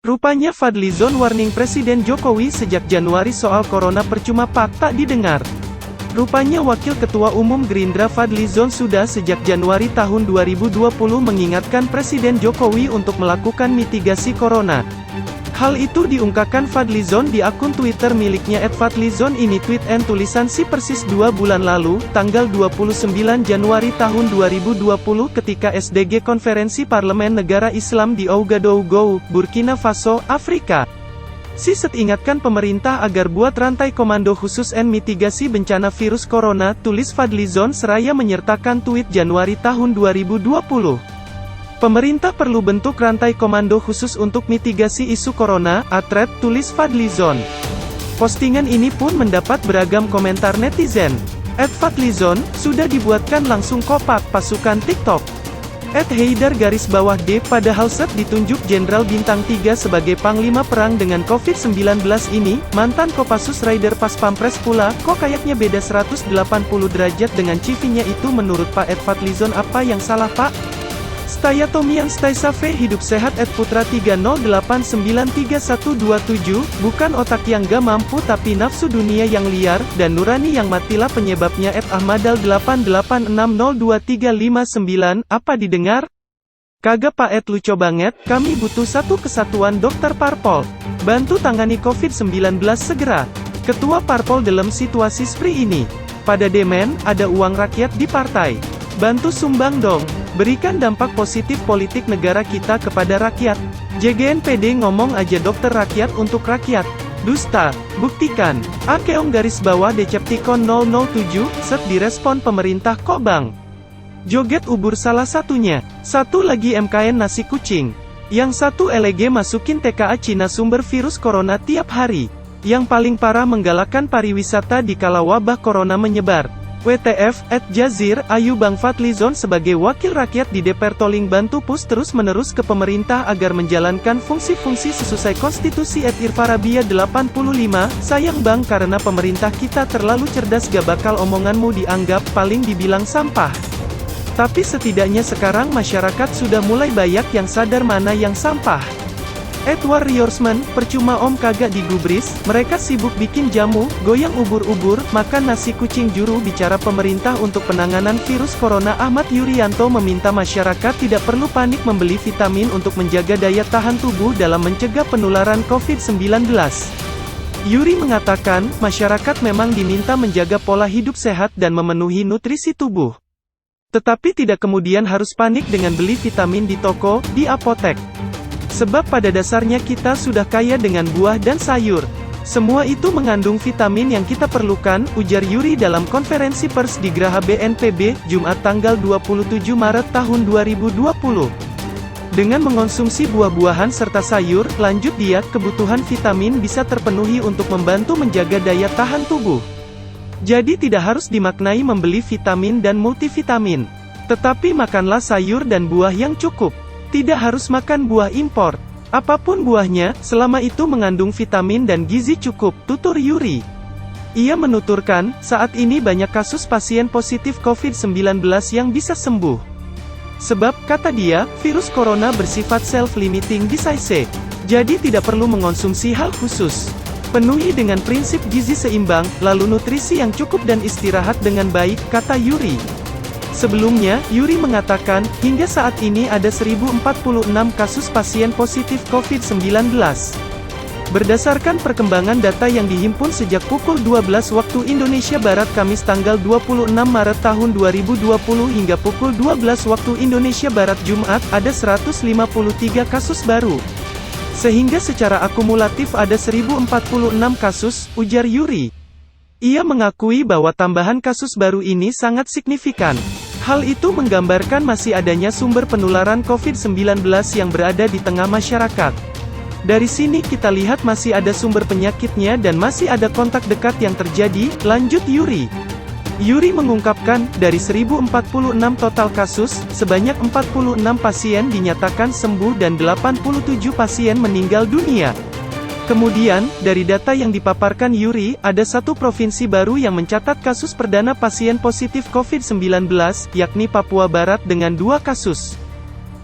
Rupanya Fadlizon warning Presiden Jokowi sejak Januari soal corona percuma Pak tak didengar. Rupanya Wakil Ketua Umum Gerindra Fadlizon sudah sejak Januari tahun 2020 mengingatkan Presiden Jokowi untuk melakukan mitigasi corona. Hal itu diungkapkan Fadlizon di akun Twitter miliknya @fadlizon ini tweet and tulisan si persis 2 bulan lalu, tanggal 29 Januari tahun 2020 ketika SDG Konferensi Parlemen Negara Islam di Ouagadougou, Burkina Faso, Afrika. Siset ingatkan pemerintah agar buat rantai komando khusus and mitigasi bencana virus corona, tulis Fadlizon seraya menyertakan tweet Januari tahun 2020. Pemerintah perlu bentuk rantai komando khusus untuk mitigasi isu corona, atret, tulis Fadlizon. Postingan ini pun mendapat beragam komentar netizen. @Fadlizon, sudah dibuatkan langsung kopak pasukan TikTok. @Haidar_D padahal set ditunjuk Jenderal Bintang 3 sebagai Panglima Perang dengan COVID-19 ini, mantan Kopassus Rider Pas Pampres pula, kok kayaknya beda 180 derajat dengan CV-nya itu menurut Pak @Fadlizon apa yang salah Pak? Stay Tomian stay safe hidup sehat @putra308931127, bukan otak yang gak mampu tapi nafsu dunia yang liar, dan nurani yang matilah penyebabnya @ahmadal88602359, apa didengar? Kagak Pak lucu banget, kami butuh satu kesatuan dokter parpol. Bantu tangani COVID-19 segera. Ketua parpol dalam situasi seperti ini. Pada demen, ada uang rakyat di partai. Bantu sumbang dong. Berikan dampak positif politik negara kita kepada rakyat. JGNPD ngomong aja dokter rakyat untuk rakyat. Dusta, buktikan. @Decepticon 007, set direspon pemerintah kok bang? Joget ubur salah satunya. Satu lagi MKN nasi kucing. Yang satu LG masukin TKA Cina sumber virus corona tiap hari. Yang paling parah menggalakkan pariwisata di kala wabah corona menyebar. WTF, @Jazir, ayu Bang Fadlizon sebagai wakil rakyat di DPR tolong bantu push terus-menerus ke pemerintah agar menjalankan fungsi-fungsi sesuai konstitusi @Irfarabia 85, sayang Bang karena pemerintah kita terlalu cerdas gak bakal omonganmu dianggap, paling dibilang sampah. Tapi setidaknya sekarang masyarakat sudah mulai banyak yang sadar mana yang sampah. @Warriorsman, percuma om kagak digubris, mereka sibuk bikin jamu, goyang ubur-ubur, makan nasi kucing. Juru bicara pemerintah untuk penanganan virus corona Ahmad Yuryanto meminta masyarakat tidak perlu panik membeli vitamin untuk menjaga daya tahan tubuh dalam mencegah penularan COVID-19. Yuri mengatakan, masyarakat memang diminta menjaga pola hidup sehat dan memenuhi nutrisi tubuh. Tetapi tidak kemudian harus panik dengan beli vitamin di toko, di apotek. Sebab pada dasarnya kita sudah kaya dengan buah dan sayur. Semua itu mengandung vitamin yang kita perlukan, ujar Yuri dalam konferensi pers di Geraha BNPB, Jumat tanggal 27 Maret tahun 2020. Dengan mengonsumsi buah-buahan serta sayur, lanjut dia, kebutuhan vitamin bisa terpenuhi untuk membantu menjaga daya tahan tubuh. Jadi tidak harus dimaknai membeli vitamin dan multivitamin. Tetapi makanlah sayur dan buah yang cukup. Tidak harus makan buah impor. Apapun buahnya, selama itu mengandung vitamin dan gizi cukup, tutur Yuri. Ia menuturkan, saat ini banyak kasus pasien positif COVID-19 yang bisa sembuh. Sebab, kata dia, virus corona bersifat self-limiting disease. Jadi tidak perlu mengonsumsi hal khusus. Penuhi dengan prinsip gizi seimbang, lalu nutrisi yang cukup dan istirahat dengan baik, kata Yuri. Sebelumnya, Yuri mengatakan, hingga saat ini ada 1046 kasus pasien positif COVID-19. Berdasarkan perkembangan data yang dihimpun sejak pukul 12 waktu Indonesia Barat Kamis tanggal 26 Maret tahun 2020 hingga pukul 12 waktu Indonesia Barat Jumat, ada 153 kasus baru. Sehingga secara akumulatif ada 1046 kasus, ujar Yuri. Ia mengakui bahwa tambahan kasus baru ini sangat signifikan. Hal itu menggambarkan masih adanya sumber penularan COVID-19 yang berada di tengah masyarakat. Dari sini kita lihat masih ada sumber penyakitnya dan masih ada kontak dekat yang terjadi, lanjut Yuri. Yuri mengungkapkan, dari 1046 total kasus, sebanyak 46 pasien dinyatakan sembuh dan 87 pasien meninggal dunia. Kemudian, dari data yang dipaparkan Yuri, ada satu provinsi baru yang mencatat kasus perdana pasien positif COVID-19, yakni Papua Barat dengan 2 kasus.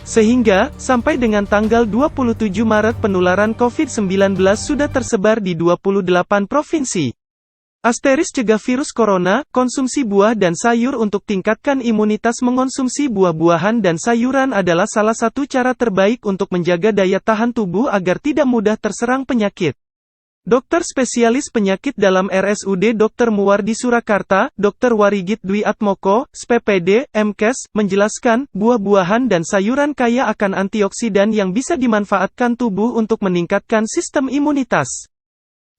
Sehingga, sampai dengan tanggal 27 Maret penularan COVID-19 sudah tersebar di 28 provinsi. Cegah virus corona, konsumsi buah dan sayur untuk tingkatkan imunitas. Mengonsumsi buah-buahan dan sayuran adalah salah satu cara terbaik untuk menjaga daya tahan tubuh agar tidak mudah terserang penyakit. Dokter spesialis penyakit dalam RSUD Dr. Muwardi Surakarta, Dr. Warigit Dwi Atmoko, SPPD, MKes, menjelaskan, buah-buahan dan sayuran kaya akan antioksidan yang bisa dimanfaatkan tubuh untuk meningkatkan sistem imunitas.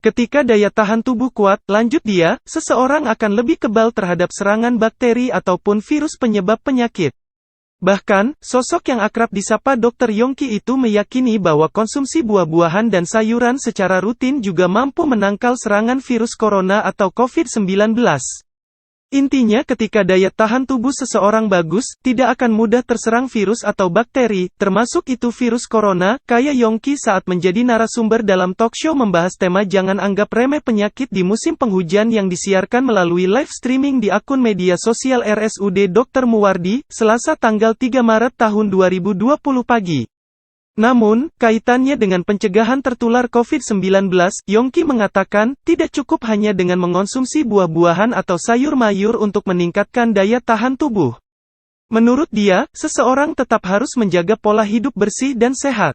Ketika daya tahan tubuh kuat, lanjut dia, seseorang akan lebih kebal terhadap serangan bakteri ataupun virus penyebab penyakit. Bahkan, sosok yang akrab disapa Dr. Yongki itu meyakini bahwa konsumsi buah-buahan dan sayuran secara rutin juga mampu menangkal serangan virus corona atau COVID-19. Intinya ketika daya tahan tubuh seseorang bagus, tidak akan mudah terserang virus atau bakteri, termasuk itu virus corona, kaya Yongki saat menjadi narasumber dalam talk show membahas tema Jangan Anggap Remeh Penyakit di musim penghujan yang disiarkan melalui live streaming di akun media sosial RSUD Dr. Muwardi, Selasa tanggal 3 Maret tahun 2020 pagi. Namun, kaitannya dengan pencegahan tertular COVID-19, Yongki mengatakan, tidak cukup hanya dengan mengonsumsi buah-buahan atau sayur mayur untuk meningkatkan daya tahan tubuh. Menurut dia, seseorang tetap harus menjaga pola hidup bersih dan sehat.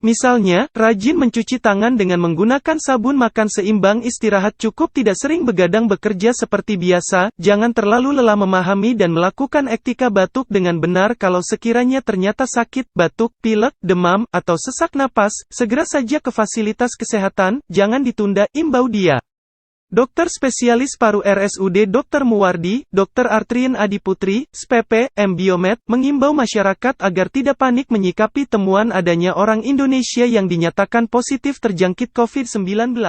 Misalnya, rajin mencuci tangan dengan menggunakan sabun, makan seimbang, istirahat cukup, tidak sering begadang bekerja seperti biasa, jangan terlalu lelah memahami dan melakukan etika batuk dengan benar. Kalau sekiranya ternyata sakit, batuk, pilek, demam, atau sesak napas, segera saja ke fasilitas kesehatan, jangan ditunda, imbau dia. Dokter spesialis paru RSUD Dr. Muwardi, Dr. Artrien Adiputri, SPP, M. Biomed, mengimbau masyarakat agar tidak panik menyikapi temuan adanya orang Indonesia yang dinyatakan positif terjangkit COVID-19.